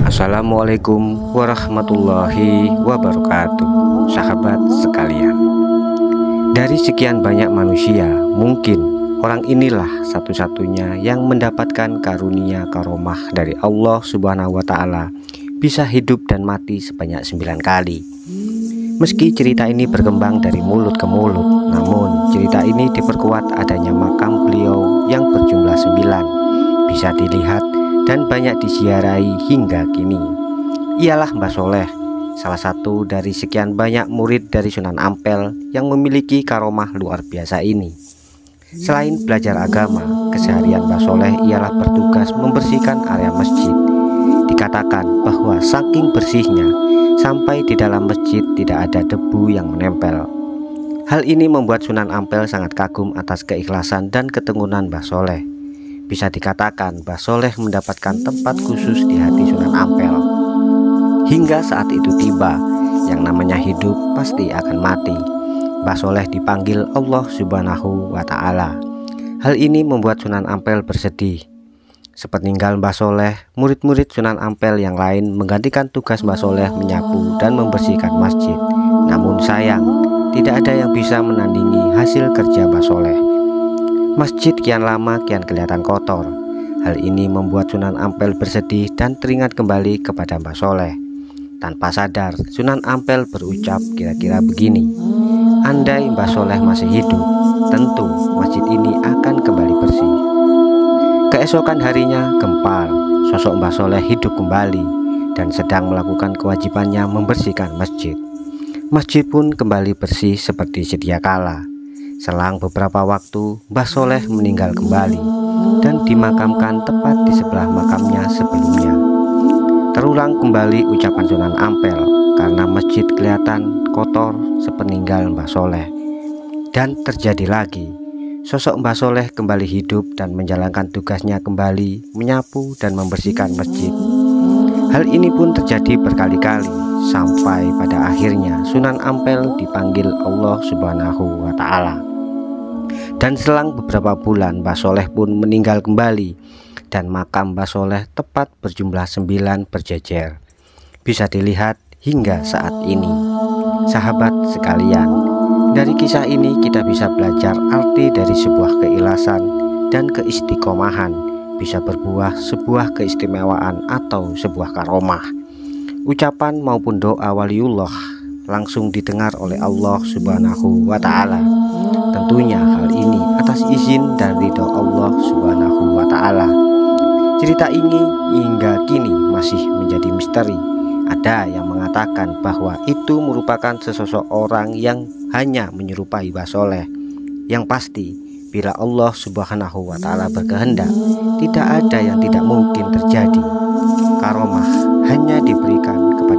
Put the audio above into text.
Assalamualaikum warahmatullahi wabarakatuh. Sahabat sekalian, dari sekian banyak manusia, mungkin orang inilah satu-satunya yang mendapatkan karunia karomah dari Allah Subhanahu wa Ta'ala, bisa hidup dan mati sebanyak 9 kali. Meski cerita ini berkembang dari mulut ke mulut, namun cerita ini diperkuat adanya makam beliau yang berjumlah 9, bisa dilihat dan banyak disiarai hingga kini. Ialah Mbah Soleh, salah satu dari sekian banyak murid dari Sunan Ampel yang memiliki karomah luar biasa ini. Selain belajar agama, keseharian Mbah Soleh ialah bertugas membersihkan area masjid. Dikatakan bahwa saking bersihnya, sampai di dalam masjid tidak ada debu yang menempel. Hal ini membuat Sunan Ampel sangat kagum atas keikhlasan dan ketekunan Mbah Soleh. Bisa dikatakan Mbah Soleh mendapatkan tempat khusus di hati Sunan Ampel. Hingga saat itu tiba, yang namanya hidup pasti akan mati. Mbah Soleh dipanggil Allah Subhanahu wa Ta'ala. Hal ini membuat Sunan Ampel bersedih. Sepeninggal Mbah Soleh, murid-murid Sunan Ampel yang lain menggantikan tugas Mbah Soleh menyapu dan membersihkan masjid. Namun sayang, tidak ada yang bisa menandingi hasil kerja Mbah Soleh. Masjid kian lama kian kelihatan kotor. Hal ini membuat Sunan Ampel bersedih dan teringat kembali kepada Mbah Soleh. Tanpa sadar, Sunan Ampel berucap kira-kira begini: andai Mbah Soleh masih hidup, tentu masjid ini akan kembali bersih. Keesokan harinya gempar, sosok Mbah Soleh hidup kembali dan sedang melakukan kewajibannya membersihkan masjid. Masjid pun kembali bersih seperti sedia kala. Selang beberapa waktu, Mbah Soleh meninggal kembali dan dimakamkan tepat di sebelah makamnya sebelumnya. Terulang kembali ucapan Sunan Ampel karena masjid kelihatan kotor sepeninggal Mbah Soleh. Dan terjadi lagi, sosok Mbah Soleh kembali hidup dan menjalankan tugasnya kembali menyapu dan membersihkan masjid. Hal ini pun terjadi berkali-kali sampai pada akhirnya Sunan Ampel dipanggil Allah Subhanahu wa Ta'ala. Dan selang beberapa bulan Mbah Soleh pun meninggal kembali dan makam Mbah Soleh tepat berjumlah 9 berjejer. Bisa dilihat hingga saat ini. Sahabat sekalian, dari kisah ini kita bisa belajar arti dari sebuah keikhlasan dan keistiqomahan bisa berbuah sebuah keistimewaan atau sebuah karomah. Ucapan maupun doa waliullah langsung didengar oleh Allah Subhanahu wa Ta'ala. Tentunya hal ini atas izin dan ridho Allah Subhanahu wa Ta'ala. Cerita ini hingga kini masih menjadi misteri. Ada yang mengatakan bahwa itu merupakan sesosok orang yang hanya menyerupai Mbah Soleh. Yang pasti, bila Allah Subhanahu wa Ta'ala berkehendak, tidak ada yang tidak mungkin terjadi. Karomah hanya diberikan kepada